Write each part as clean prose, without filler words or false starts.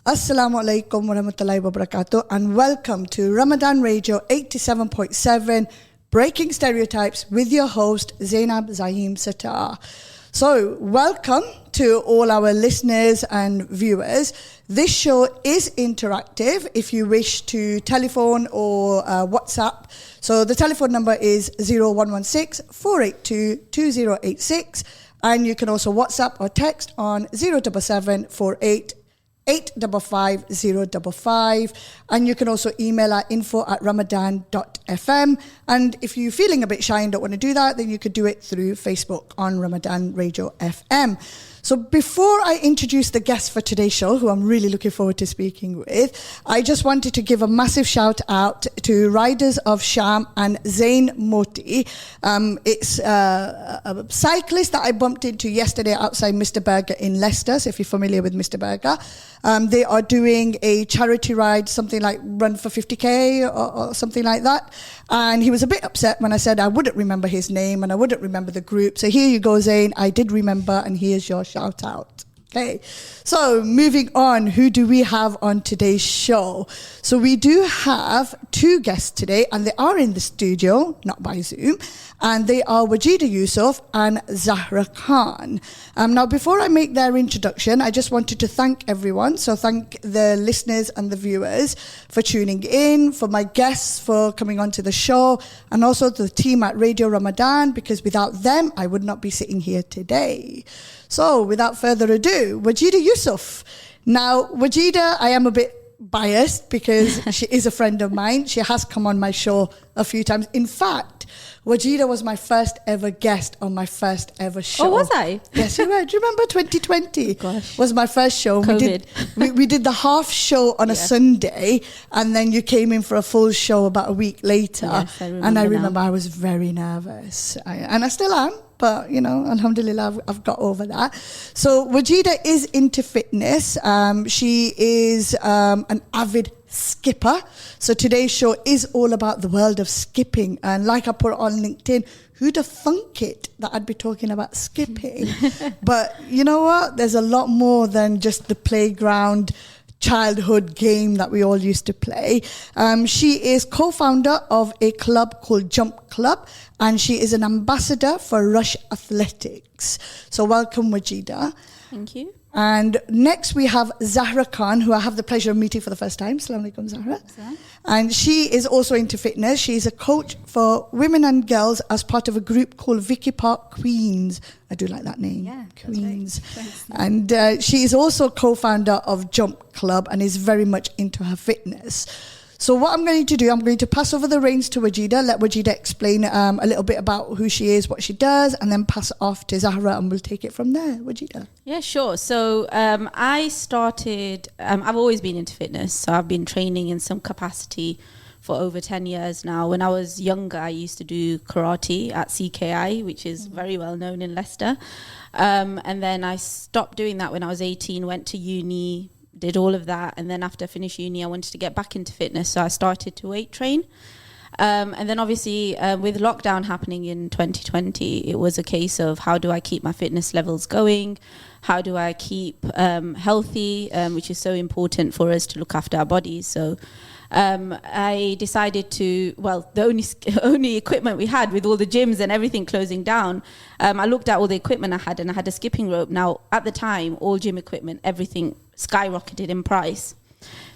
Assalamu alaikum wa rahmatullahi wa barakatuh, and welcome to Ramadan Radio 87.7 Breaking Stereotypes with your host Zainab Zaeem-Sattar. So, welcome to all our listeners and viewers. This show is interactive if you wish to telephone or WhatsApp. So, the telephone number is 0116 482 2086, and you can also WhatsApp or text on 077 48 855 and you can also email at info@ramadan.fm, and if you're feeling a bit shy and don't want to do that, then you could do it through Facebook on Ramadan Radio FM. So before I introduce the guest for today's show, who I'm really looking forward to speaking with, I just wanted to give a massive shout out to Riders of Sham and Zain Moti. It's a cyclist that I bumped into yesterday outside Mr. Burger in Leicester, so if you're familiar with Mr. Burger. They are doing a charity ride, something like Run for 50k or something like that. And he was a bit upset when I said I wouldn't remember his name and I wouldn't remember the group. So here you go, Zain. I did remember, and here's your shout out. Okay, so moving on, who do we have on today's show? So we do have two guests today, and they are in the studio, not by Zoom, and they are Wajida Yusuf and Zahra Khan. Now, before I make their introduction, I just wanted to thank everyone. So thank the listeners and the viewers for tuning in, for my guests for coming onto the show, and also the team at Radio Ramadan, because without them, I would not be sitting here today. So without further ado, Wajida Yusuf. Now, Wajida, I am a bit biased because she is a friend of mine. She has come on my show a few times. In fact, Wajida was my first ever guest on my first ever show. Oh, was I? Yes, you were. Do you remember 2020? Gosh. Was my first show. COVID. We did the half show on a Sunday, and then you came in for a full show about a week later. Yes, I remember. And I remember I was very nervous. And I still am. But, you know, alhamdulillah, I've got over that. So Wajida is into fitness. She is an avid skipper. So today's show is all about the world of skipping. And like I put on LinkedIn, who'd have thunk it that I'd be talking about skipping? But you know what? There's a lot more than just the playground childhood game that we all used to play. She is co-founder of a club called Jump Club, and she is an ambassador for Rush Athletics. So welcome, Wajida. Thank you. And next we have Zahra Khan, who I have the pleasure of meeting for the first time. Assalamu alaikum, Zahra. And she is also into fitness. She's a coach for women and girls as part of a group called Vicky Park Queens. I do like that name. Yeah, Queens. That's right. And she is also co-founder of Jump Club and is very much into her fitness. So what I'm going to do, I'm going to pass over the reins to Wajida, let Wajida explain a little bit about who she is, what she does, and then pass it off to Zahra, and we'll take it from there. Wajida. Yeah, sure. So I started, I've always been into fitness, so I've been training in some capacity for over 10 years now. When I was younger, I used to do karate at CKI, which is very well known in Leicester. And then I stopped doing that when I was 18, went to uni, did all of that, and then after I finished uni I wanted to get back into fitness, so I started to weight train, and then obviously with lockdown happening in 2020, it was a case of how do I keep my fitness levels going, how do I keep healthy, which is so important for us to look after our bodies. So I decided to, well, the only equipment we had with all the gyms and everything closing down, I looked at all the equipment I had, and I had a skipping rope. Now, at the time, all gym equipment, everything skyrocketed in price.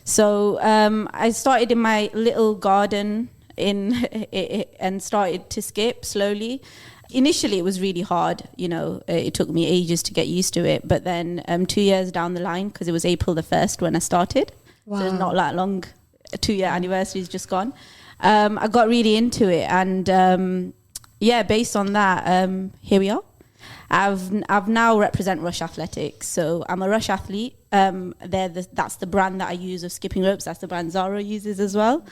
So I started in my little garden and started to skip slowly. Initially, it was really hard. You know, it took me ages to get used to it. But then 2 years down the line, because it was April the 1st when I started, Wow. so it's not that long. A 2-year anniversary is just gone. I got really into it, and based on that, here we are. I've now represent Rush Athletics, so I'm a Rush athlete. That's the brand that I use of skipping ropes. That's the brand Zara uses as well.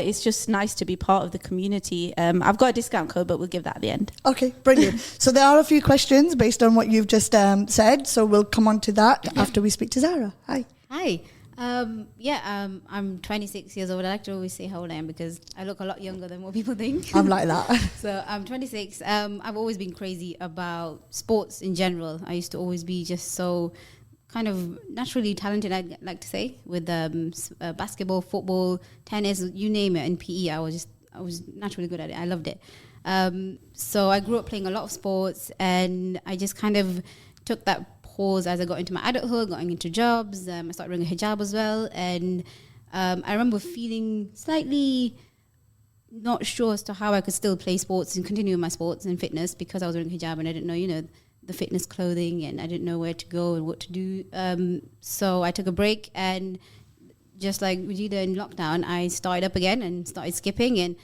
It's just nice to be part of the community. I've got a discount code, but we'll give that at the end. Okay, brilliant. So there are a few questions based on what you've just said, so we'll come on to that after we speak to Zara. Hi. Hi. I'm 26 years old. I like to always say how old I am because I look a lot younger than what people think. I'm like that. So I'm 26. I've always been crazy about sports in general. I used to always be just so kind of naturally talented, I'd like to say, with basketball, football, tennis, you name it. In PE, I was naturally good at it. I loved it. So I grew up playing a lot of sports, and I just kind of took that pause as I got into my adulthood, going into jobs. I started wearing a hijab as well, and I remember feeling slightly not sure as to how I could still play sports and continue my sports and fitness, because I was wearing hijab and I didn't know, the fitness clothing, and I didn't know where to go and what to do. So I took a break, and just like Regina in lockdown, I started up again and started skipping. And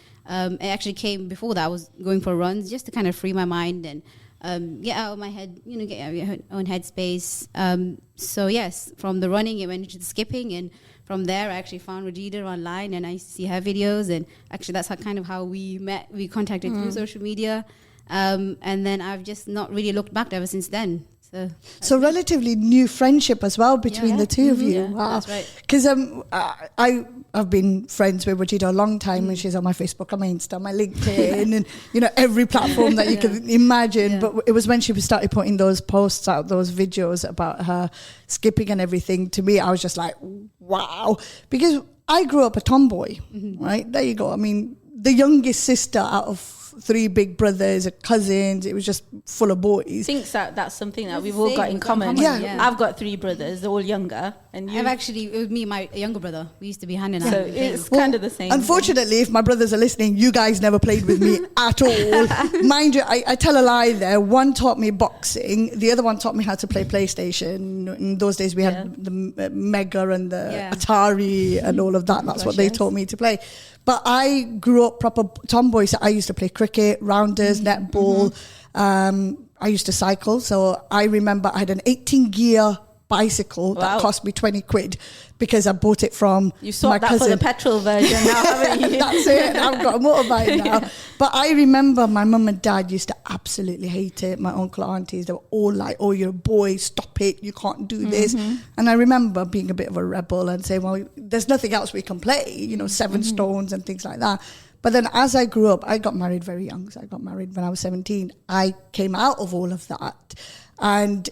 it actually came before that. I was going for runs just to kind of free my mind and get out of my head, get out of your own headspace. So yes, from the running, it went into the skipping, and from there, I actually found Regina online, and I used to see her videos. And actually, that's how we met. We contacted through social media. And then I've just not really looked back ever since then. So relatively new friendship as well between the two of you. Yeah, wow. that's right. Because I've been friends with Regina a long time, and she's on my Facebook, on my Insta, my LinkedIn, and every platform that you can imagine. Yeah. But it was when she started putting those posts out, those videos about her skipping and everything. To me, I was just like, wow, because I grew up a tomboy, right? There you go. I mean, the youngest sister out of 3 big brothers, cousins. It was just full of boys. I think that's something that we've all got in common. Yeah. I've got 3 brothers, they're all younger. And it was me and my younger brother. We used to be handing out. So it's kind of the same. Unfortunately, if my brothers are listening, you guys never played with me at all. Mind you, I tell a lie there. One taught me boxing. The other one taught me how to play PlayStation. In those days, we had the Mega and the Atari and all of that. That's what they taught me to play. But I grew up proper tomboy, so I used to play cricket, rounders, netball. I used to cycle, so I remember I had an 18-gear bicycle that cost me 20 quid because I bought it from you sought that for the petrol version now, haven't you? That's it. I've got a motorbike now. But I remember my mum and dad used to absolutely hate it. My uncle, aunties, they were all like, oh, you're a boy, stop it, you can't do this. And I remember being a bit of a rebel and saying, well, there's nothing else we can play, 7 stones and things like that. But then as I grew up, I got married very young. So I got married when I was 17. I came out of all of that. And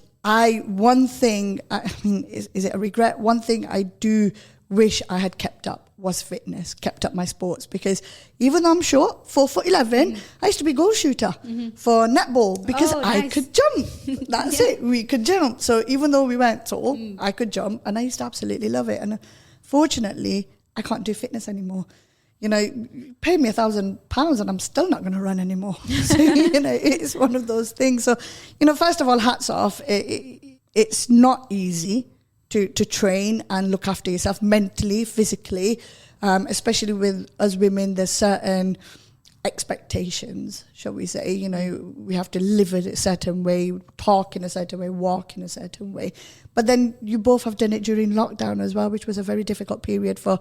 one thing, is it a regret? One thing I do wish I had kept up was fitness, kept up my sports, because even though I'm short, 4'11", I used to be goal shooter for netball because I could jump. That's it. We could jump. So even though we weren't tall, I could jump, and I used to absolutely love it. And fortunately, I can't do fitness anymore. Pay me £1,000 and I'm still not going to run anymore. So, it's one of those things. So, first of all, hats off. It's not easy to train and look after yourself mentally, physically, especially with us women. There's certain expectations, shall we say. We have to live it a certain way, talk in a certain way, walk in a certain way. But then you both have done it during lockdown as well, which was a very difficult period for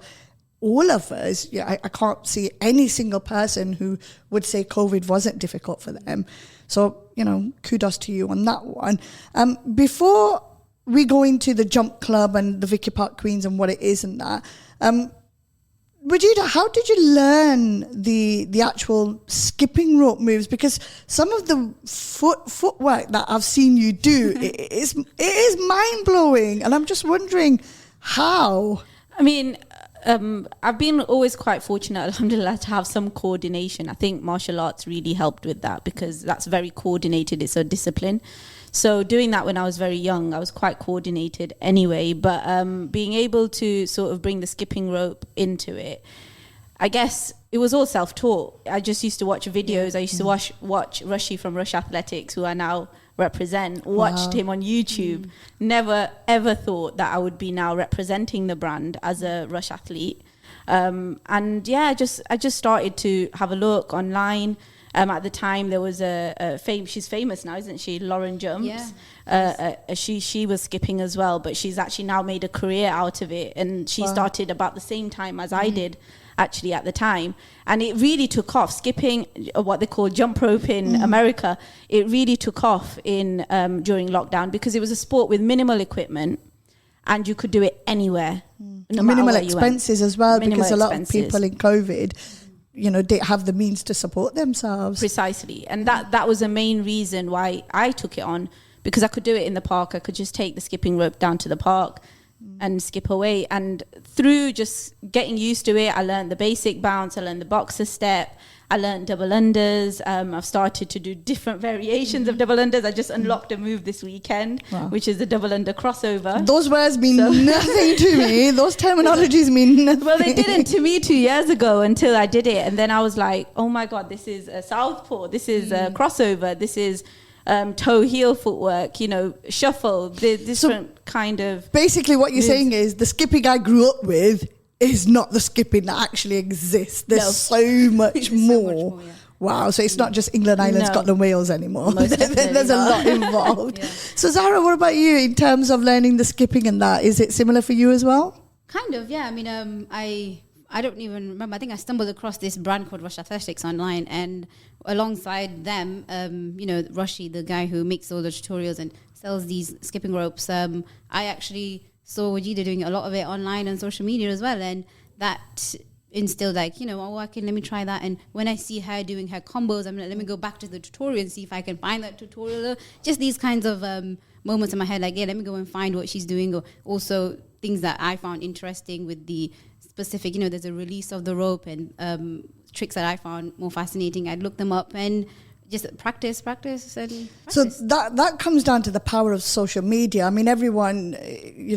all of us. I can't see any single person who would say COVID wasn't difficult for them. So, kudos to you on that one. Before we go into the jump club and the Vicky Park Queens and what it is and that, Regina, how did you learn the actual skipping rope moves? Because some of the footwork that I've seen you do, it is mind-blowing. And I'm just wondering how. I mean, I've been always quite fortunate, alhamdulillah, to have some coordination. I think martial arts really helped with that because that's very coordinated. It's a discipline. So doing that when I was very young, I was quite coordinated anyway. But being able to sort of bring the skipping rope into it, I guess it was all self-taught. I just used to watch videos. I used to watch Rushy from Rush Athletics, who I now represent, watched him on YouTube. Never ever thought that I would be now representing the brand as a Rush athlete. And yeah, I just started to have a look online. At the time there was she's famous now, isn't she? Lauren Jumps. Yeah. She was skipping as well, but she's actually now made a career out of it, and she started about the same time as I did, actually, at the time. And it really took off. Skipping, what they call jump rope in America, it really took off in during lockdown because it was a sport with minimal equipment and you could do it anywhere. No minimal expenses as well, because a lot of people in COVID, they have the means to support themselves. Precisely. And that was the main reason why I took it on, because I could do it in the park. I could just take the skipping rope down to the park and skip away. And through just getting used to it, I learned the basic bounce, I learned the boxer step, I learned double unders. I've started to do different variations of double unders. I just unlocked a move this weekend, which is the double under crossover. Those words mean nothing to me. Those terminologies mean nothing. Well, they didn't to me 2 years ago until I did it. And then I was like, oh my God, this is a southpaw. This is a crossover. This is toe heel footwork, shuffle, the different kind of... Basically what you're saying is the skipping I grew up with is not the skipping that actually exists. There's so much more. Wow, so it's not just England, Ireland, Scotland, Wales anymore. There's a lot involved. So Zahra, what about you in terms of learning the skipping and that? Is it similar for you as well? Kind of, yeah. I mean, I don't even remember. I think I stumbled across this brand called Rush Athletics online, and alongside them, Rushy, the guy who makes all the tutorials and sells these skipping ropes, I actually saw Wajida doing a lot of it online and social media as well, and that instilled let me try that. And when I see her doing her combos, I'm like, let me go back to the tutorial and see if I can find that tutorial. Just these kinds of moments in my head, let me go and find what she's doing, or also things that I found interesting with the specific, there's a release of the rope and tricks that I found more fascinating. I'd look them up and just practice. So that comes down to the power of social media. I mean, everyone,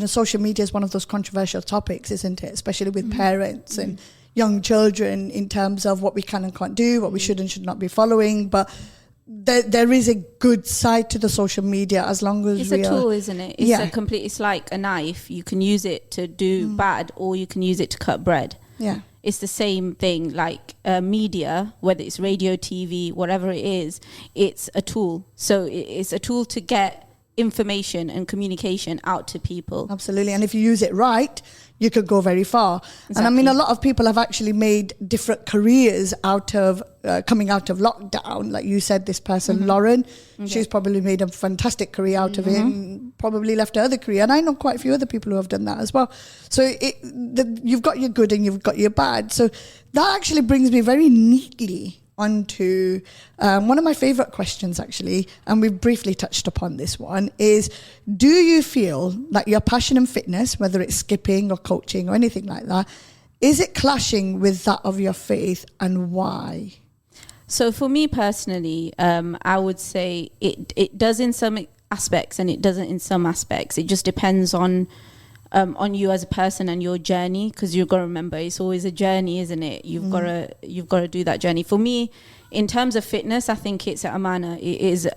social media is one of those controversial topics, isn't it? Especially with parents and young children, in terms of what we can and can't do, what we should and should not be following. But there is a good side to the social media, as long as it's a tool, isn't it? It's like a knife. You can use it to do bad, or you can use it to cut bread. Yeah. It's the same thing, like media, whether it's radio, TV, whatever it is, it's a tool. So it's a tool to get information and communication out to people. Absolutely. And if you use it right, you could go very far. Exactly. And I mean, a lot of people have actually made different careers out of coming out of lockdown. Like you said, this person, Lauren, she's probably made a fantastic career out of it, and probably left her other career. And I know quite a few other people who have done that as well. So you've got your good and you've got your bad. So that actually brings me very neatly onto one of my favorite questions, actually, and we've briefly touched upon this one, is do you feel that your passion and fitness, whether it's skipping or coaching or anything like that, is it clashing with that of your faith, and why? So for me personally, I would say it does in some aspects and it doesn't in some aspects. It just depends on you as a person and your journey, because you've got to remember it's always a journey, isn't it? You've got to do that journey. For me, in terms of fitness, I think it's amana. It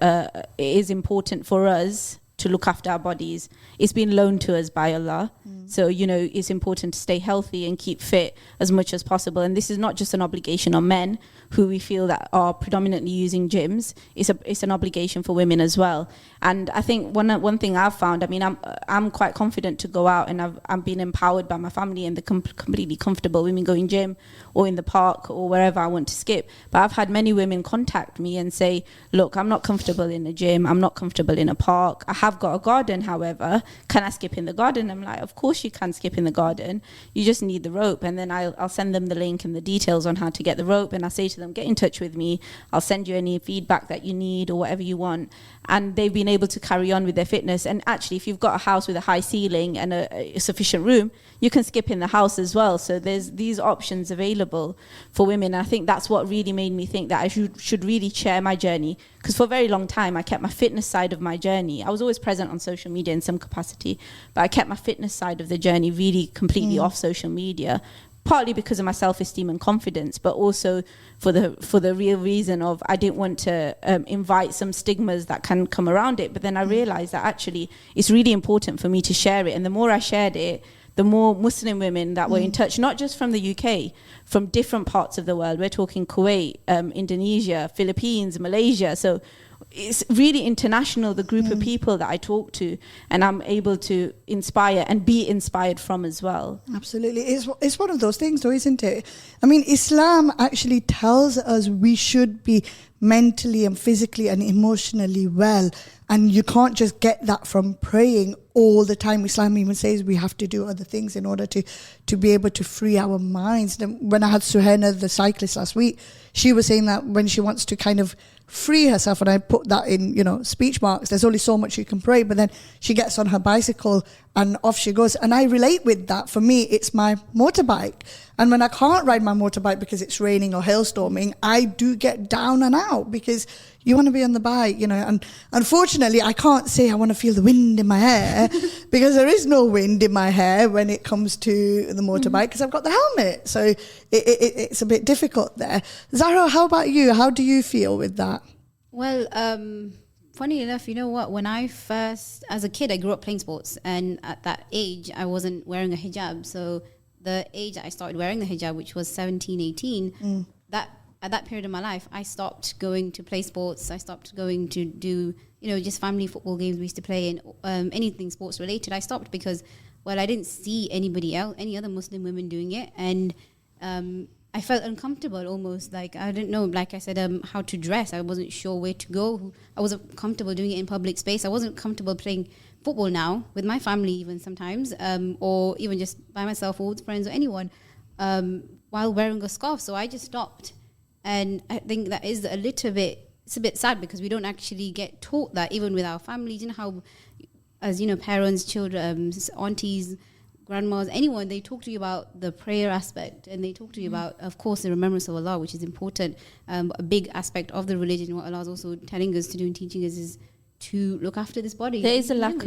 is important for us to look after our bodies. It's been loaned to us by Allah. So, it's important to stay healthy and keep fit as much as possible. And this is not just an obligation on men who we feel that are predominantly using gyms. It's an obligation for women as well. And I think one thing I've found, I mean, I'm quite confident to go out, and I'm being empowered by my family, and they're completely comfortable with me going gym or in the park or wherever I want to skip. But I've had many women contact me and say, look, I'm not comfortable in a gym. I'm not comfortable in a park. I have got a garden, however. Can I skip in the garden? I'm like, of course you can skip in the garden. You just need the rope. And then I'll send them the link and the details on how to get the rope. And I say to them, get in touch with me. I'll send you any feedback that you need or whatever you want. And they've been able to carry on with their fitness. And actually, if you've got a house with a high ceiling and a sufficient room, you can skip in the house as well. So there's these options available for women. And I think that's what really made me think that I should really share my journey. Because for a very long time, I kept my fitness side of my journey. I was always present on social media in some capacity, but I kept my fitness side of the journey really completely off social media. Partly because of my self-esteem and confidence, but also for the real reason of I didn't want to invite some stigmas that can come around it. But then I realized that actually it's really important for me to share it. And the more I shared it, the more Muslim women that were in touch, not just from the UK, from different parts of the world. We're talking Kuwait, Indonesia, Philippines, Malaysia. So it's really international, the group of people that I talk to, and I'm able to inspire and be inspired from as well. Absolutely. It's one of those things though, isn't it? I mean, Islam actually tells us we should be mentally and physically and emotionally well, and you can't just get that from praying all the time. Islam even says we have to do other things in order to be able to free our minds. When I had Suhaina, the cyclist, last week, she was saying that when she wants to kind of free herself, and I put that in, speech marks. There's only so much you can pray, but then she gets on her bicycle and off she goes. And I relate with that. For me, it's my motorbike. And when I can't ride my motorbike because it's raining or hailstorming, I do get down and out because you want to be on the bike, and unfortunately I can't say I want to feel the wind in my hair because there is no wind in my hair when it comes to the motorbike because I've got the helmet. So it's a bit difficult there. Zahra, how about you? How do you feel with that? Well, funny enough, you know what? When I first, as a kid, I grew up playing sports, and at that age, I wasn't wearing a hijab. So the age that I started wearing the hijab, which was 17, 18, at that period of my life, I stopped going to play sports. I stopped going to do, just family football games we used to play and anything sports related. I stopped because, I didn't see anybody else, any other Muslim women doing it. And I felt uncomfortable almost. Like, I didn't know, like I said, how to dress. I wasn't sure where to go. I wasn't comfortable doing it in public space. I wasn't comfortable playing football now with my family even sometimes, or even just by myself or with friends or anyone, while wearing a scarf. So I just stopped. And I think that is it's a bit sad because we don't actually get taught that even with our families, how, as parents, children, aunties, grandmas, anyone, they talk to you about the prayer aspect, and they talk to you about, of course, the remembrance of Allah, which is important. A big aspect of the religion, what Allah is also telling us to do and teaching us is to look after this body. There is a lack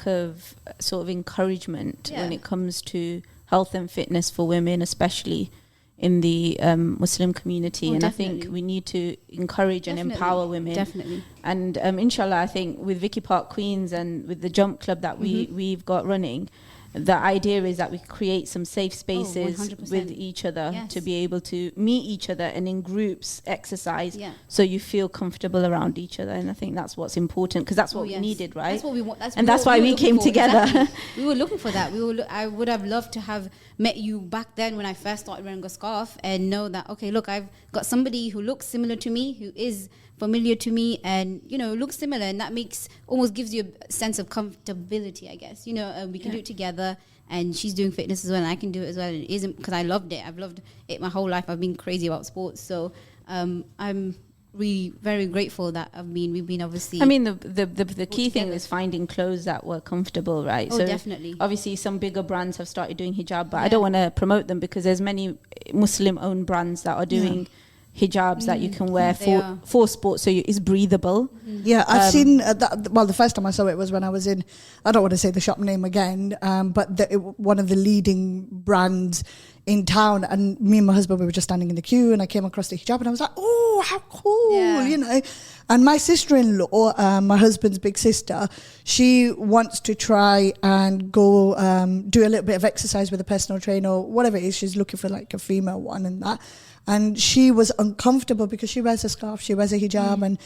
of sort of encouragement when it comes to health and fitness for women, especially in the Muslim community. And definitely. I think we need to encourage and empower women. Definitely. And inshallah, I think with Vicky Park Queens and with the jump club that we've got running, the idea is that we create some safe spaces with each other to be able to meet each other and in groups exercise so you feel comfortable around each other. And I think that's what's important because that's what we needed, right? That's what we want. That's why we came together. Exactly. We were looking for that. I would have loved to have met you back then when I first started wearing a scarf and know that, okay, look, I've got somebody who looks similar to me, who is familiar to me and, looks similar. And that almost gives you a sense of comfortability, I guess. We can do it together, and she's doing fitness as well, and I can do it as well. And it isn't because I loved it. I've loved it my whole life. I've been crazy about sports. So I'm really very grateful that we've been obviously. I mean, the key thing is finding clothes that were comfortable, right? Oh, so definitely. Obviously, some bigger brands have started doing hijab, but I don't want to promote them because there's many Muslim-owned brands that are doing hijabs that you can wear for sports, so it's breathable. Yeah, I've seen that. Well, the first time I saw it was when I was in, I don't want to say the shop name again, but one of the leading brands in town, and me and my husband, we were just standing in the queue, and I came across the hijab, and I was like, oh, how cool, And my sister-in-law, my husband's big sister, she wants to try and go do a little bit of exercise with a personal trainer or whatever it is. She's looking for like a female one and that. And she was uncomfortable because she wears a scarf, she wears a hijab, and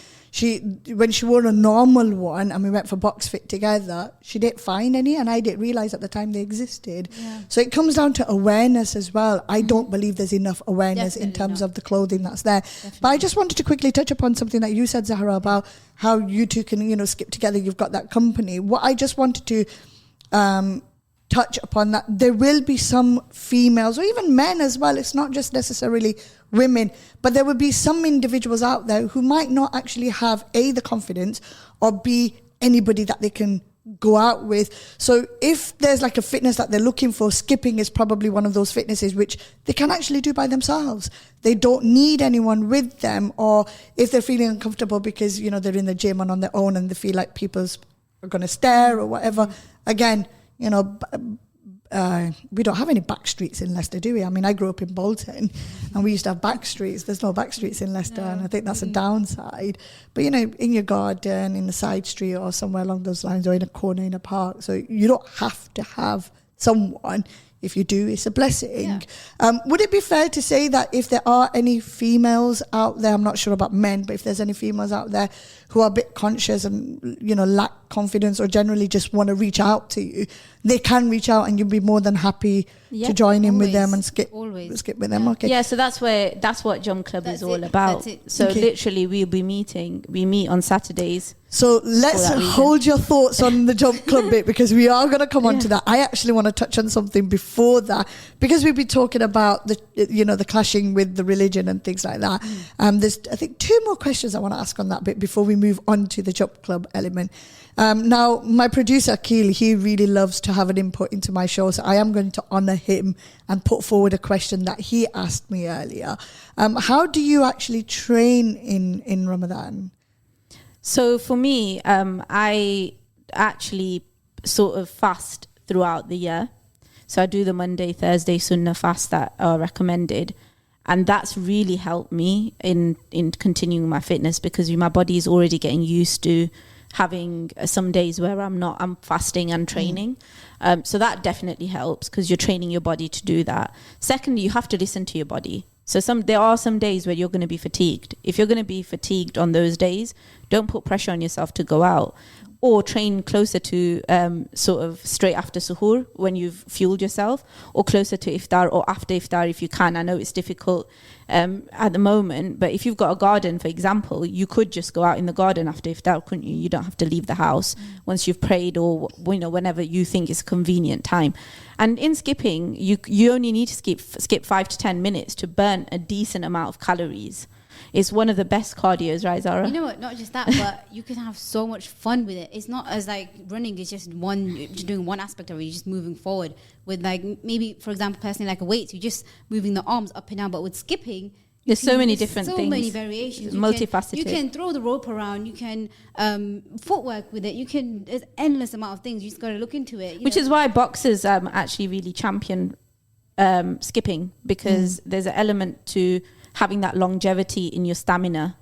when she wore a normal one and we went for box fit together, she didn't find any, and I didn't realize at the time they existed. Yeah. So it comes down to awareness as well. I don't believe there's enough awareness in terms of the clothing that's there. Definitely. But I just wanted to quickly touch upon something that you said, Zahra, about how you two can, skip together. You've got that company. What I just wanted to touch upon that there will be some females or even men as well. It's not just necessarily women, but there will be some individuals out there who might not actually have the confidence or B, anybody that they can go out with. So if there's like a fitness that they're looking for, skipping is probably one of those fitnesses which they can actually do by themselves. They don't need anyone with them, or if they're feeling uncomfortable because they're in the gym and on their own and they feel like people are going to stare or whatever, again, we don't have any back streets in Leicester, do we? I mean, I grew up in Bolton and we used to have back streets. There's no back streets in Leicester, and I think that's a downside. But, in your garden, in the side street or somewhere along those lines, or in a corner in a park. So you don't have to have someone. If you do, it's a blessing. Yeah. Would it be fair to say that if there are any females out there, I'm not sure about men, but if there's any females out there who are a bit conscious and, lack confidence or generally just want to reach out to you, they can reach out and you'll be more than happy to join in with them always, and skip with them. Okay. Yeah, so that's what Jump Club is all about. That's it. So literally we meet on Saturdays. So let's hold your thoughts on the Jump Club bit, because we are going to come on to that. I actually want to touch on something before that, because we've been talking about the clashing with the religion and things like that. There's, I think, 2 more questions I want to ask on that bit before we move on to the Jump Club element. Now, my producer, Akil, he really loves to have an input into my show, so I am going to honour him and put forward a question that he asked me earlier. How do you actually train in Ramadan? So for me, I actually sort of fast throughout the year. So I do the Monday, Thursday Sunnah fast that are recommended. And that's really helped me in continuing my fitness, because my body is already getting used to having some days where I'm fasting and training. So that definitely helps, because you're training your body to do that. Secondly, you have to listen to your body. So there are some days where you're going to be fatigued. If you're going to be fatigued on those days, don't put pressure on yourself to go out, or train closer to sort of straight after suhoor when you've fueled yourself, or closer to iftar or after iftar if you can. I know it's difficult at the moment, but if you've got a garden, for example, you could just go out in the garden after iftar, couldn't you? You don't have to leave the house once you've prayed, or whenever you think is a convenient time. And in skipping, you only need to skip 5 to 10 minutes to burn a decent amount of calories. It's one of the best cardios, right, Zara? You know what? Not just that, but you can have so much fun with it. It's not as like running is just doing one aspect of it. You're just moving forward with, like, maybe, for example, personally, like a weight, you're just moving the arms up and down. But with skipping, there's so many different things. So many variations. Multifaceted. You can throw the rope around. You can footwork with it. There's endless amount of things. You just got to look into it. Which is why boxers actually really champion skipping, because there's an element to having that longevity in your stamina,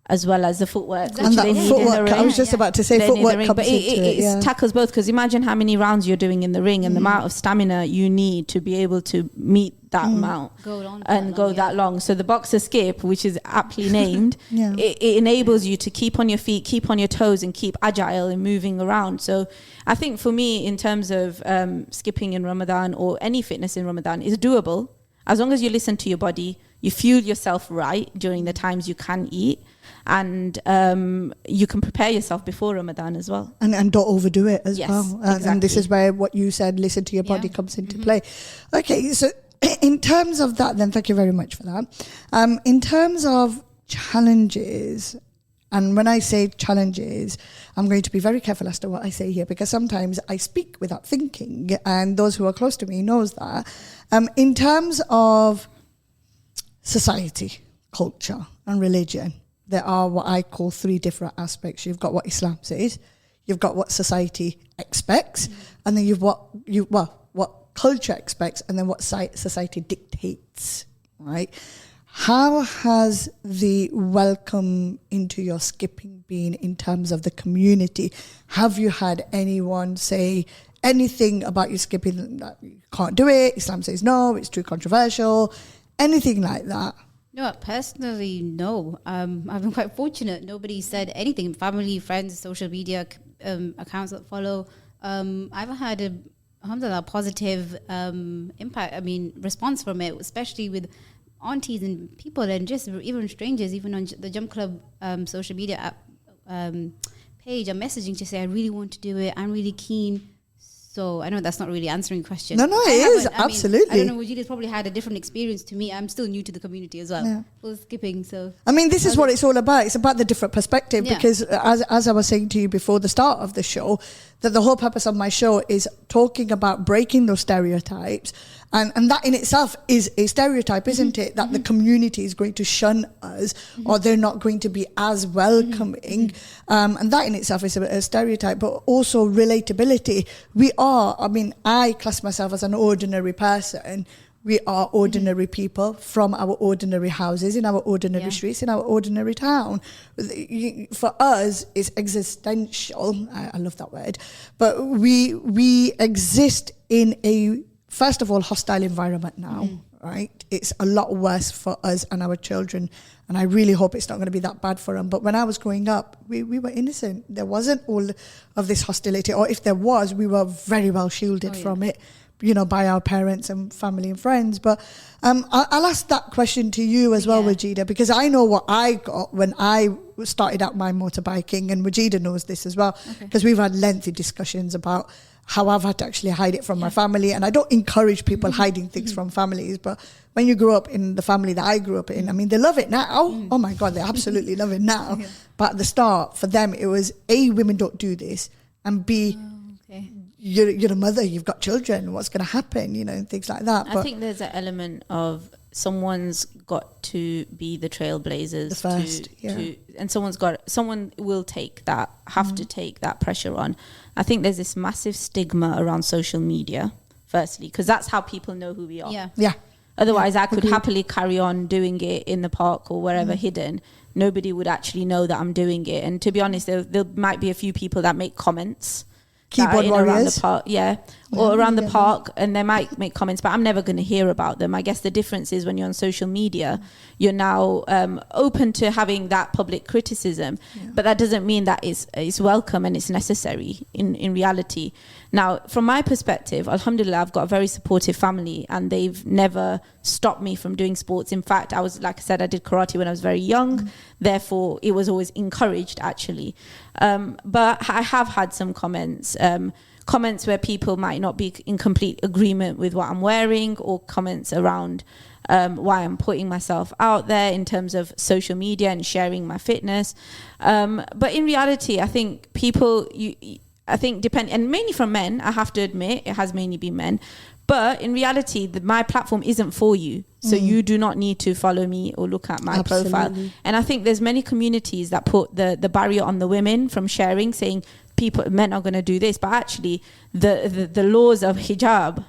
as well as the footwork. And that footwork, I was just about to say, footwork comes but into it. It tackles both, because imagine how many rounds you're doing in the ring and the amount of stamina you need to be able to meet that amount and go that long. So the boxer skip, which is aptly named, it enables you to keep on your feet, keep on your toes, and keep agile and moving around. So I think for me, in terms of skipping in Ramadan or any fitness in Ramadan, is doable, as long as you listen to your body, you fuel yourself right during the times you can eat, and you can prepare yourself before Ramadan as well. And don't overdo it as well. Exactly. And this is where what you said, listen to your body, comes into play. Okay, so in terms of that, then, thank you very much for that. In terms of challenges, and when I say challenges, I'm going to be very careful as to what I say here, because sometimes I speak without thinking, and those who are close to me knows that. In terms of society, culture, and religion, there are what I call 3 different aspects. You've got what Islam says, you've got what society expects, and then you've what culture expects, and then what society dictates, right? How has the welcome into your skipping been in terms of the community? Have you had anyone say anything about your skipping, that you can't do it, Islam says no, it's too controversial, anything like that? No, personally, no. I've been quite fortunate. Nobody said anything. Family, friends, social media accounts that follow. I've had a positive impact. I mean, response from it, especially with aunties and people, and just even strangers, even on the Jump Club social media app page, are messaging to say, I really want to do it. I'm really keen. So I know that's not really answering the question. No, it is, absolutely. I don't know, Wajida's probably had a different experience to me. I'm still new to the community as well. Yeah. For skipping, so. I mean, this is what it's all about. It's about the different perspective, because as I was saying to you before the start of the show, that the whole purpose of my show is talking about breaking those stereotypes. And that in itself is a stereotype, isn't it? That the community is going to shun us, or they're not going to be as welcoming. And that in itself is a stereotype, but also relatability. I class myself as an ordinary person. We are ordinary people from our ordinary houses, in our ordinary streets, in our ordinary town. For us, it's existential. I love that word. But we exist in a, first of all, hostile environment now, right? It's a lot worse for us and our children, and I really hope it's not going to be that bad for them. But when I was growing up, we were innocent. There wasn't all of this hostility, or if there was, we were very well shielded from it, by our parents and family and friends. But I'll ask that question to you as well, Wajida, because I know what I got when I started out my motorbiking, and Wajida knows this as well, because we've had lengthy discussions about how I've had to actually hide it from my family. And I don't encourage people hiding things from families, but when you grow up in the family that I grew up in, I mean, they love it now. Oh my God, they absolutely love it now. But at the start, for them, it was A, women don't do this, and B, you're a mother, you've got children, what's going to happen, and things like that. I think there's an element of someone's got to be the trailblazers, the first, and someone will have to take that pressure on. I think there's this massive stigma around social media, firstly, because that's how people know who we are. Otherwise, I could happily carry on doing it in the park or wherever hidden. Nobody would actually know that I'm doing it. And to be honest, there might be a few people that make comments. Keyboard warriors. Around the park, or around the park, and they might make comments, but I'm never going to hear about them. I guess the difference is when you're on social media, you're now open to having that public criticism, but that doesn't mean that it's welcome and it's necessary in reality. Now, from my perspective, alhamdulillah, I've got a very supportive family, and they've never stopped me from doing sports. In fact, I did karate when I was very young, therefore it was always encouraged, actually. But I have had some comments where people might not be in complete agreement with what I'm wearing, or comments around why I'm putting myself out there in terms of social media and sharing my fitness. But in reality, I think people, and mainly from men, I have to admit, it has mainly been men. But in reality, my platform isn't for you. So you do not need to follow me or look at my profile. And I think there's many communities that put the barrier on the women from sharing, saying men are going to do this. But actually, the laws of hijab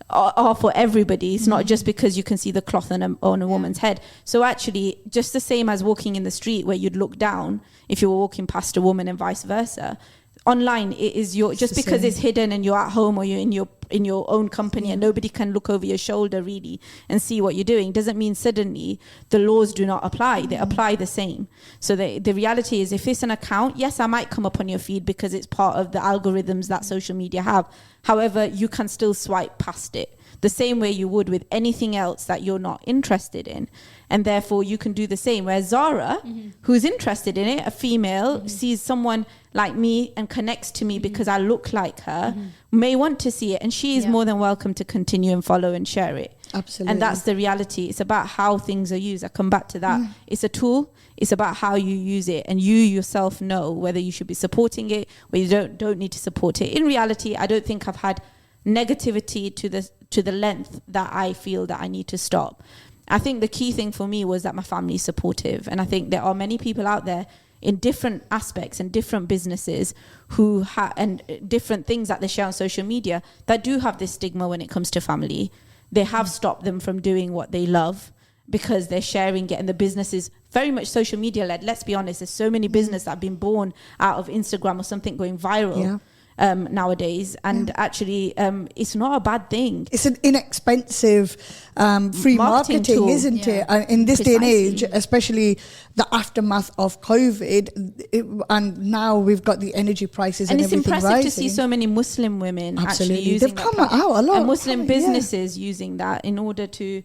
are for everybody. It's not just because you can see the cloth on a woman's head. So actually, just the same as walking in the street where you'd look down if you were walking past a woman and vice versa. Online, it is because it's hidden and you're at home or you're in your own company and nobody can look over your shoulder really and see what you're doing, doesn't mean suddenly the laws do not apply. They apply the same. So the reality is, if it's an account, yes, I might come up on your feed because it's part of the algorithms that social media have. However, you can still swipe past it the same way you would with anything else that you're not interested in. And therefore you can do the same. Whereas Zara, who's interested in it, a female, sees someone like me and connects to me because I look like her, may want to see it, and she is more than welcome to continue and follow and share it. Absolutely. And that's the reality. It's about how things are used. I come back to that. It's a tool. It's about how you use it, and you yourself know whether you should be supporting it or you don't need to support it. In reality, I don't think I've had negativity to the length that I feel that I need to stop. I think the key thing for me was that my family is supportive, and I think there are many people out there in different aspects and different businesses who and different things that they share on social media that do have this stigma when it comes to family. They have stopped them from doing what they love because they're sharing it, and the business is very much social media led. Let's be honest, there's so many businesses that have been born out of Instagram or something going viral. Nowadays, and actually it's not a bad thing. It's an inexpensive free marketing tool, isn't it? And in this day and age, especially the aftermath of COVID, and now we've got the energy prices and everything rising. And it's impressive to see so many Muslim women actually using They've come out a lot. And Muslim businesses using that in order to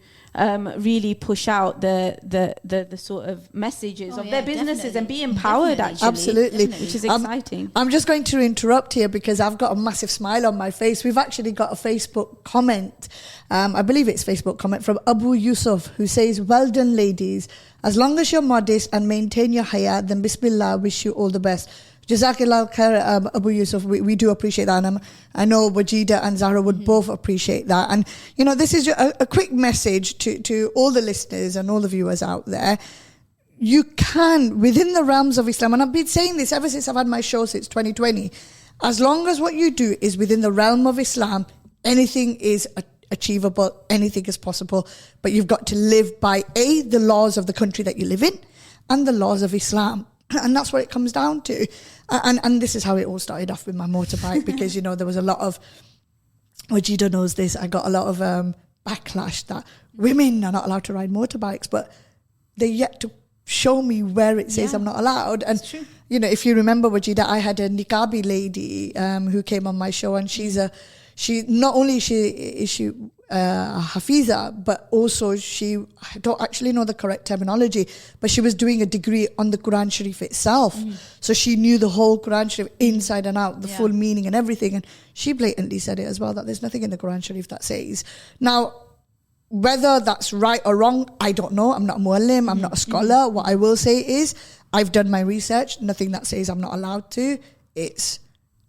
really push out the sort of messages of their businesses and be empowered, actually. Absolutely. Which is exciting. I'm just going to interrupt here because I've got a massive smile on my face. We've actually got a Facebook comment, I believe it's Facebook comment from Abu Yusuf, who says, "Well done, ladies. As long as you're modest and maintain your haya, then Bismillah, wish you all the best." Jazakallah khair, Abu Yusuf. We do appreciate that, and I know Wajida and Zahra would both appreciate that. And this is a quick message to all the listeners and all the viewers out there. You can, within the realms of Islam, and I've been saying this ever since I've had my show since 2020, as long as what you do is within the realm of Islam, anything is achievable, anything is possible, but you've got to live by the laws of the country that you live in and the laws of Islam. And that's what it comes down to. And this is how it all started off with my motorbike, because, there was a lot of, Wajida knows this, I got a lot of backlash that women are not allowed to ride motorbikes, but they're yet to show me where it says I'm not allowed. And, if you remember, Wajida, I had a niqabi lady who came on my show, and she's she not only is she Hafiza, but also I don't actually know the correct terminology, but she was doing a degree on the Quran Sharif itself. So she knew the whole Quran Sharif inside and out, the full meaning and everything. And she blatantly said it as well, that there's nothing in the Quran Sharif that says. Now, whether that's right or wrong, I don't know. I'm not a muallim, I'm not a scholar. What I will say is, I've done my research. Nothing that says I'm not allowed to. It's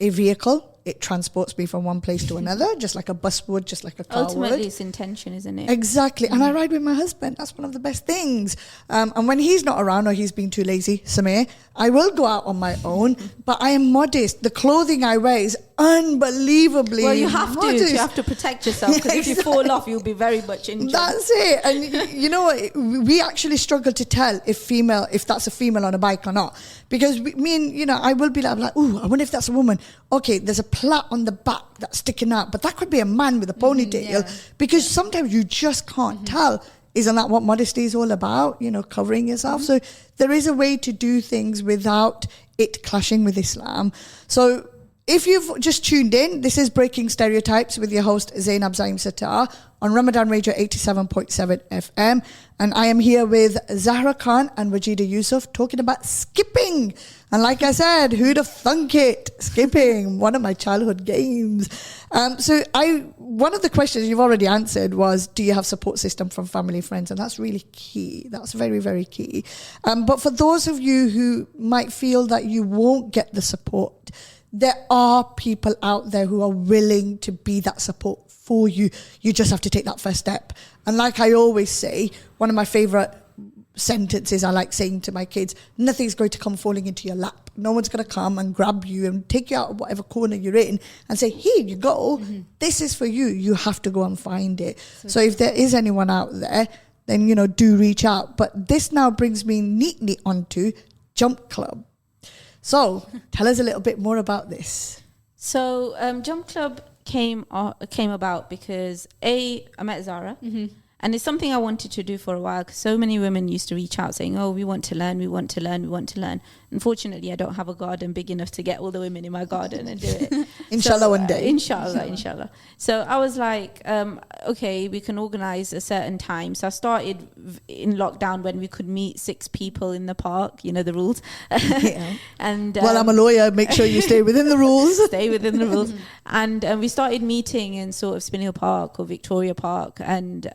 a vehicle. It transports me from one place to another, just like a bus would, just like a car Ultimately, would. it's intention, isn't it? Exactly. And I ride with my husband. That's one of the best things. And when he's not around or he's been too lazy, Samir, I will go out on my own, but I am modest. The clothing I wear is unbelievably Well, you have modest. to. You have to protect yourself, because if you fall off, you'll be very much injured. That's it. And you know what? We actually struggle to tell if that's a female on a bike or not. Because I will be like, ooh, I wonder if that's a woman. Okay, there's a plait on the back that's sticking out, but that could be a man with a ponytail. Because sometimes you just can't tell. Isn't that what modesty is all about? Covering yourself. So there is a way to do things without it clashing with Islam. So if you've just tuned in, this is Breaking Stereotypes with your host Zainab Zaeem-Sattar on Ramadan Radio 87.7 FM. And I am here with Zahra Khan and Wajida Yusuf talking about skipping. And like I said, who'd have thunk it? Skipping, one of my childhood games. One of the questions you've already answered was, do you have support system from family, friends? And that's really key. That's very, very key. But for those of you who might feel that you won't get the support, there are people out there who are willing to be that support for you. You just have to take that first step. And like I always say, one of my favorite sentences I like saying to my kids, nothing's going to come falling into your lap. No one's going to come and grab you and take you out of whatever corner you're in and say, here you go. This is for you. You have to go and find it. So if there is anyone out there, then, do reach out. But this now brings me neatly onto Jump Club. So tell us a little bit more about this. So Jump Club came about because I met Zara, and it's something I wanted to do for a while, because so many women used to reach out saying, oh, we want to learn, we want to learn, we want to learn. Unfortunately, I don't have a garden big enough to get all the women in my garden and do it. Inshallah, one day. Inshallah. So I was like, okay, we can organize a certain time. So I started in lockdown when we could meet 6 people in the park, the rules. Yeah. And well, I'm a lawyer. Make sure you stay within the rules. Stay within the rules. And we started meeting in sort of Spinhill Park or Victoria Park. And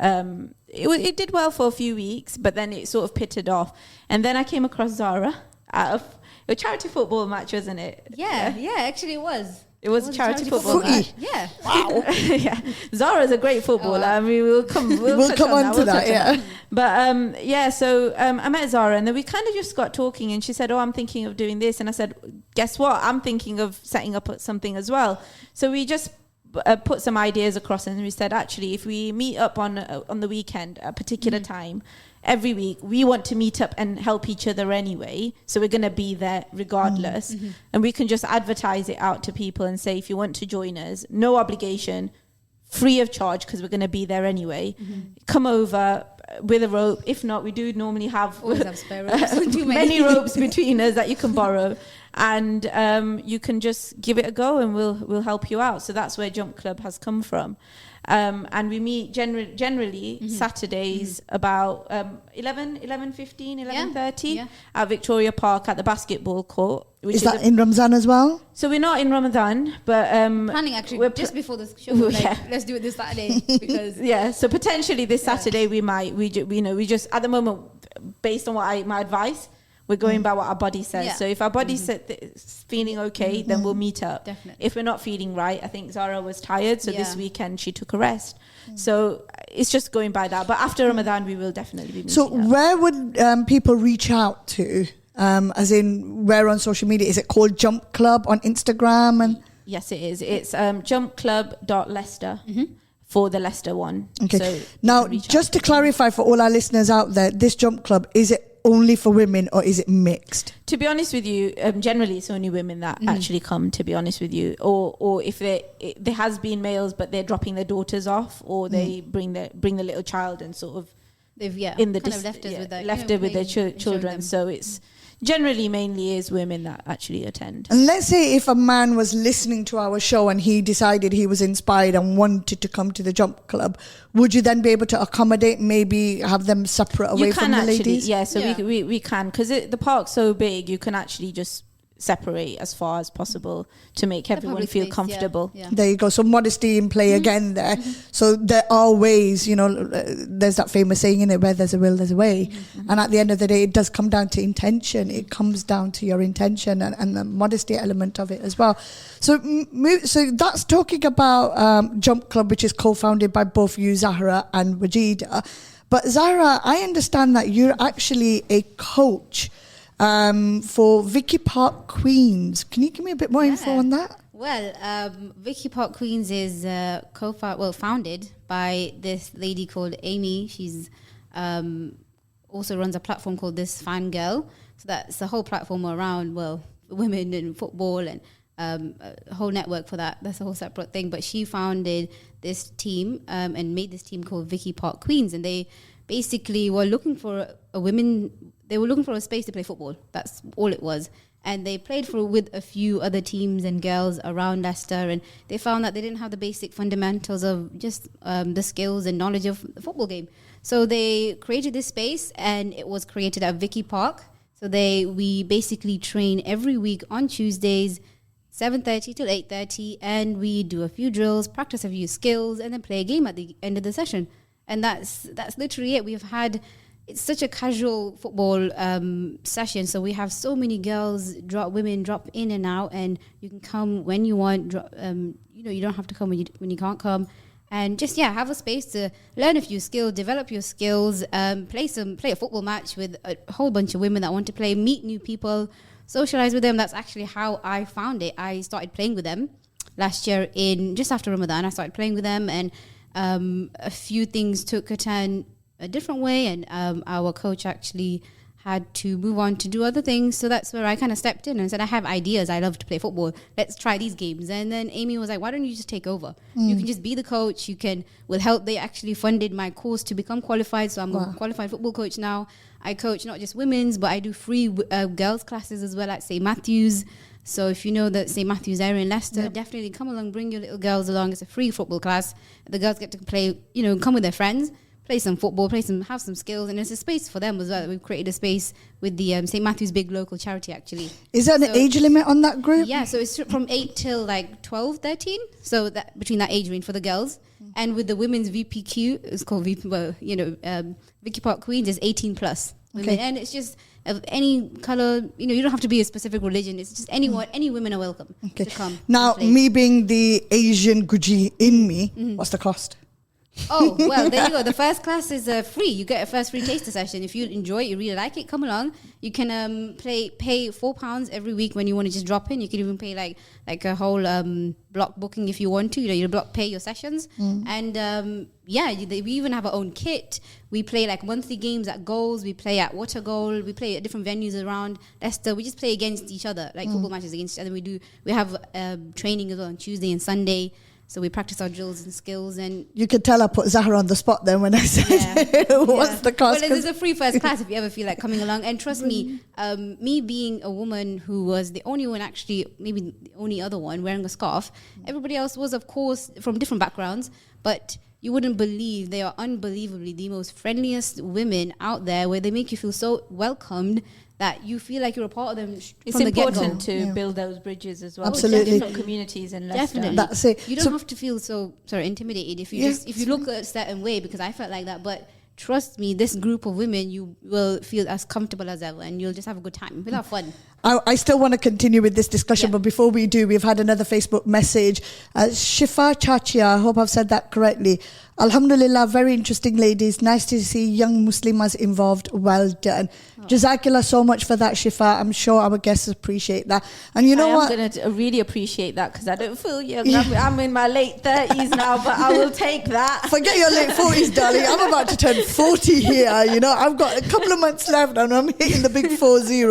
it did well for a few weeks, but then it sort of pitted off. And then I came across Zara at a charity football match, wasn't it? Yeah, actually it was. It was a charity football match. Yeah. Wow. Yeah. Zara's a great footballer. I mean, we'll come on to that, yeah. But so I met Zara, and then we kind of just got talking, and she said, oh, I'm thinking of doing this. And I said, guess what? I'm thinking of setting up something as well. So we just put some ideas across, and we said, actually, if we meet up on the weekend at a particular time, every week, we want to meet up and help each other anyway. So we're going to be there regardless. And we can just advertise it out to people and say, if you want to join us, no obligation, free of charge, because we're going to be there anyway. Come over with a rope. If not, we do normally have spare ropes. many ropes between us that you can borrow. And you can just give it a go, and we'll help you out. So that's where Jump Club has come from. And we meet generally Saturdays about 11:15, 11:30 at Victoria Park at the basketball court. Which is that in Ramadan as well? So we're not in Ramadan, but planning actually just before the show. Let's do it this Saturday because So potentially this Saturday we just at the moment, based on my advice, we're going by what our body says. Yeah. So if our body is feeling okay, then we'll meet up. Definitely. If we're not feeling right, I think Zara was tired, so this weekend she took a rest. So it's just going by that. But after Ramadan, we will definitely be meeting So up. where would people reach out to? As in, where on social media? Is it called Jump Club on Instagram? And Yes, it is. It's jumpclub.leicester for the Leicester one. Okay. So now, just to clarify for all our listeners out there, this Jump Club, is it only for women or is it mixed? To be honest with you, generally it's only women that actually come, to be honest with you. Or if there has been males, but they're dropping their daughters off, or they bring the little child and sort of they've in the kind of left us with their children. So it's generally mainly is women that actually attend. And let's say if a man was listening to our show and he decided he was inspired and wanted to come to the jump club, would you then be able to accommodate, maybe have them separate away from the ladies? Yeah, so we can, because the park's so big, you can actually just separate as far as possible to make everyone feel comfortable. Yeah. There you go. So modesty in play again there. So there are ways, you know, there's that famous saying in it, where there's a will, there's a way. And at the end of the day, it does come down to intention. It comes down to your intention and the modesty element of it as well. So that's talking about Jump Club, which is co-founded by both you, Zahra, and Wajida. But Zahra, I understand that you're actually a coach for Vicky Park Queens. Can you give me a bit more info on that? Well, Vicky Park Queens is founded by this lady called Amy. She's also runs a platform called This Fan Girl. So that's the whole platform around, women in football, and a whole network for that. That's a whole separate thing. But she founded this team and made this team called Vicky Park Queens. And they basically were looking for They were looking for a space to play football. That's all it was. And they played with a few other teams and girls around Leicester, and they found that they didn't have the basic fundamentals of just the skills and knowledge of the football game. So they created this space, and it was created at Vicky Park. So we basically train every week on Tuesdays, 7:30 till 8:30, and we do a few drills, practice a few skills, and then play a game at the end of the session. And that's literally it. It's such a casual football session, so we have so many women drop in and out, and you can come when you want. You don't have to come when you can't come, and just have a space to learn a few skills, develop your skills, play a football match with a whole bunch of women that want to play, meet new people, socialize with them. That's actually how I found it. I started playing with them last year just after Ramadan. I started playing with them, and a few things took a turn a different way, and our coach actually had to move on to do other things. So that's where I kind of stepped in and said, I have ideas. I love to play football. Let's try these games. And then Amy was like, why don't you just take over? You can just be the coach. You can, with help, they actually funded my course to become qualified. So I'm a qualified football coach now. I coach not just women's, but I do free girls classes as well at St. Matthew's. So if you know that St. Matthew's area in Leicester, definitely come along, bring your little girls along. It's a free football class. The girls get to play, come with their friends, play some football, have some skills, and there's a space for them as well. We've created a space with the St. Matthew's big local charity, actually. Is there an age limit on that group? Yeah, so it's from 8 till 12, 13. So that between that age range for the girls. And with the women's VPQ, it's called Vicky Park Queens is 18 plus. Okay. And it's just of any color, you don't have to be a specific religion. It's just any women are welcome to come. Now, me being the Asian Guji in me, what's the cost? Oh, well, there you go. The first class is free. You get a first free taster session. If you enjoy it, you really like it, come along. You can pay £4 every week when you want to just drop in. You can even pay like a whole block booking if you want to. You block pay your sessions. And we even have our own kit. We play like monthly games at Goals. We play at Water Goal. We play at different venues around Leicester. We just play against each other, like football matches against each other. We have training as well on Tuesday and Sunday. So we practice our drills and skills. And you could tell I put Zahra on the spot then when I said what's the cost. Well, there's a free first class if you ever feel like coming along. And trust me, me being a woman who was the only one, actually maybe the only other one wearing a scarf, everybody else was, of course, from different backgrounds. But you wouldn't believe, they are unbelievably the most friendliest women out there, where they make you feel so welcomed that you feel like you're a part of them from the get-go. It's important to build those bridges as well. Absolutely. Different communities in Leicester. Definitely. That's it. You don't have to feel so intimidated if you look a certain way, because I felt like that. But trust me, this group of women, you will feel as comfortable as ever, and you'll just have a good time. We'll have fun. I still want to continue with this discussion, but before we do, we've had another Facebook message. Shifa Chachia, I hope I've said that correctly. Alhamdulillah, very interesting ladies. Nice to see young Muslimas involved. Well done. Jazakillah so much for that, Shifa. I'm sure our guests appreciate that. And you know what? I'm going to really appreciate that, because I don't feel young. I'm in my late 30s now, but I will take that. Forget your late 40s, darling. I'm about to turn 40 here. I've got a couple of months left and I'm hitting the big 40.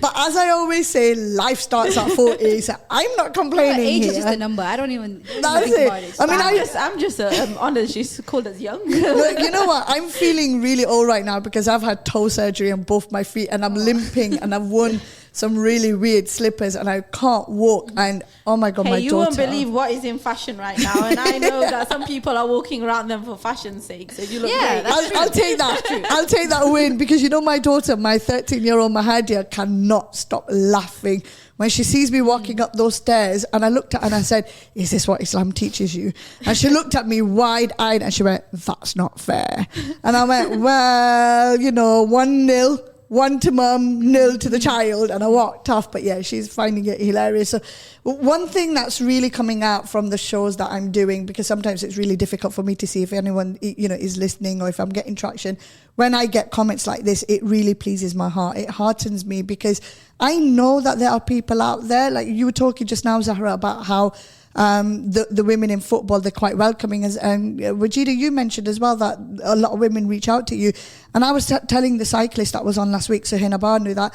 But as as I always say, life starts at 40, so I'm not complaining age here. is just a number. I don't even That's think it. about it. I mean, I'm just honoured she's called us young. Look, you know what? I'm feeling really old right now because I've had toe surgery on both my feet and I'm limping and I've worn some really weird slippers and I can't walk. And oh my God, Hey, my you daughter. won't believe what is in fashion right now, and I know that some people are walking around them for fashion's sake. So you look great. I'll take that. I'll take that win because you know my daughter, my 13-year-old Mahadia, cannot stop laughing when she sees me walking up those stairs. And I looked at her and I said, "Is this what Islam teaches you?" And she looked at me wide-eyed and she went, "That's not fair." And I went, "Well, 1-0. 1 to mum, 0 to the child," and I walked off. But yeah, she's finding it hilarious. So one thing that's really coming out from the shows that I'm doing, because sometimes it's really difficult for me to see if anyone is listening or if I'm getting traction. When I get comments like this, it really pleases my heart. It heartens me because I know that there are people out there, like you were talking just now, Zahra, about how the women in football, they're quite welcoming. And Wajida, you mentioned as well that a lot of women reach out to you. And I was telling the cyclist that was on last week, Suhaina Banu, that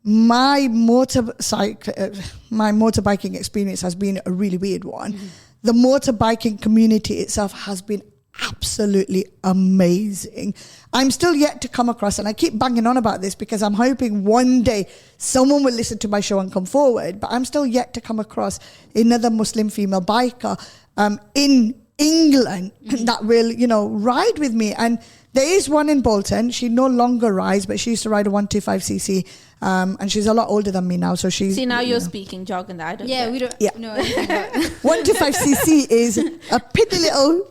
my motorbiking experience has been a really weird one. Mm-hmm. The motorbiking community itself has been absolutely amazing. I'm still yet to come across, and I keep banging on about this because I'm hoping one day someone will listen to my show and come forward, but I'm still yet to come across another Muslim female biker in England that will, ride with me. And there is one in Bolton. She no longer rides, but she used to ride a 125cc. And she's a lot older than me now, so she's... See, now you're speaking jargon that I don't get. We don't know anything about 125cc is a piddly little...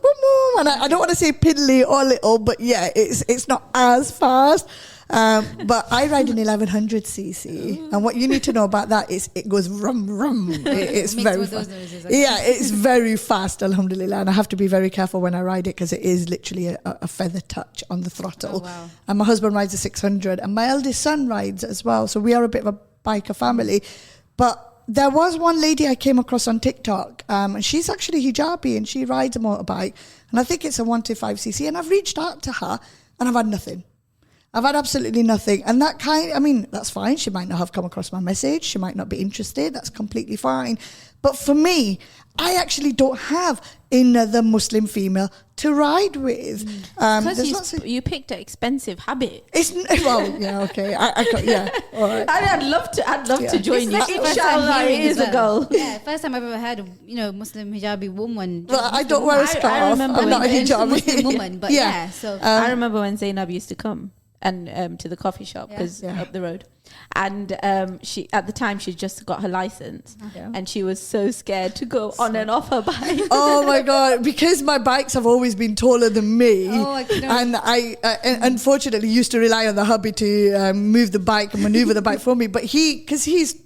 And I don't want to say piddly or little, but yeah, it's not as fast. But I ride an 1100cc, and what you need to know about that is it goes rum rum. It's very fast. Yeah, it's very fast, alhamdulillah. And I have to be very careful when I ride it because it is literally a feather touch on the throttle. Oh, wow. And my husband rides a 600, and my eldest son rides as well. So we are a bit of a biker family. But there was one lady I came across on TikTok, and she's actually hijabi, and she rides a motorbike, and I think it's a 125cc. And I've reached out to her, and I've had nothing. I've had absolutely nothing. And that's fine. She might not have come across my message. She might not be interested. That's completely fine. But for me, I actually don't have another Muslim female to ride with. Because you picked an expensive habit. Okay. All right. I'd love to join you. Inshallah, years ago. Yeah, first time I've ever heard of, Muslim hijabi woman. Well, I don't wear a scarf. I'm not a hijabi. Muslim woman, but so. I remember when Zainab used to come and to the coffee shop because up the road, and she at the time she just got her license, and she was so scared to go on and off her bike. Oh my God, because my bikes have always been taller than me, and I unfortunately used to rely on the hubby to move the bike and maneuver the bike for me, but because he's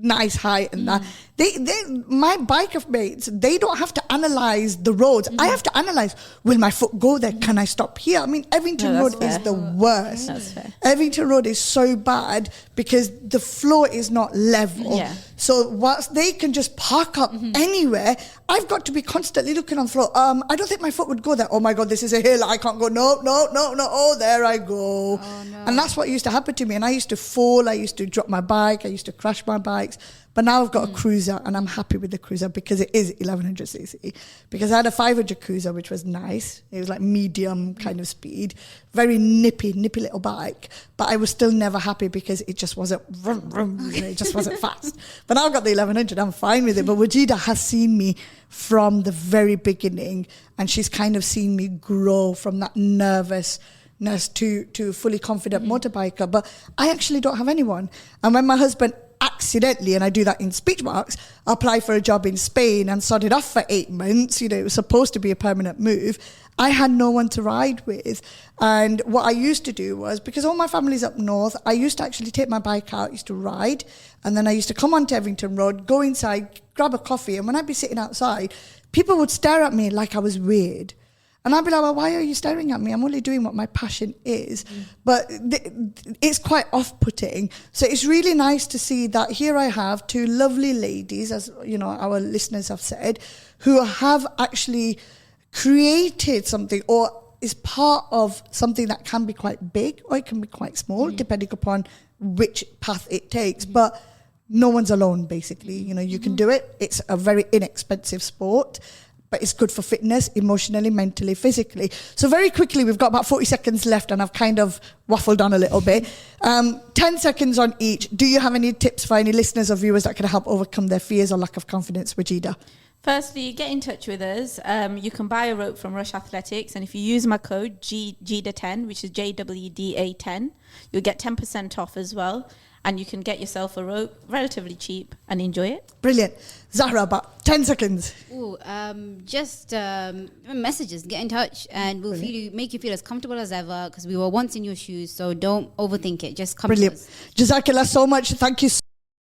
nice height and that, my biker mates, they don't have to analyze the roads. I have to analyze, will my foot go there? Can I stop here? I mean, Evington Road is the worst. That's fair. Evington Road is so bad because the floor is not level. Yeah. So whilst they can just park up anywhere, I've got to be constantly looking on the floor. I don't think my foot would go there. Oh my God, this is a hill. I can't go. No. Oh, there I go. Oh, no. And that's what used to happen to me. And I used to fall. I used to drop my bike. I used to crash my bikes. But now I've got a cruiser, and I'm happy with the cruiser because it is 1100cc. Because I had a 500 cruiser, which was nice. It was like medium kind of speed, very nippy little bike. But I was still never happy because it just wasn't vroom, vroom, it just wasn't fast. But now I've got the 1100, I'm fine with it. But Wajida has seen me from the very beginning, and she's kind of seen me grow from that nervousness to fully confident motorbiker. But I actually don't have anyone. And when my husband accidentally, and I do that in speech marks, apply for a job in Spain and started off for 8 months, it was supposed to be a permanent move, I had no one to ride with. And what I used to do was, because all my family's up north, I used to actually take my bike out, used to ride, and then I used to come onto Evington Road, go inside, grab a coffee, and when I'd be sitting outside, people would stare at me like I was weird. And I'd be like, well, why are you staring at me? I'm only doing what my passion is. But it's quite off-putting. So it's really nice to see that here I have two lovely ladies, as our listeners have said, who have actually created something or is part of something that can be quite big or it can be quite small, depending upon which path it takes. But no one's alone, basically. You know, you can do it. It's a very inexpensive sport, but it's good for fitness, emotionally, mentally, physically. So very quickly, we've got about 40 seconds left, and I've kind of waffled on a little bit. 10 seconds on each. Do you have any tips for any listeners or viewers that can help overcome their fears or lack of confidence, Wajida? Firstly, get in touch with us. You can buy a rope from Rush Athletics, and if you use my code JWEDA10, which is JWEDA10, you'll get 10% off as well, and you can get yourself a rope relatively cheap and enjoy it. Brilliant. Zahra, about 10 seconds. Just messages, get in touch, and we'll make you feel as comfortable as ever, because we were once in your shoes. So don't overthink it. Just come to us. Jazakallah so much. Thank you.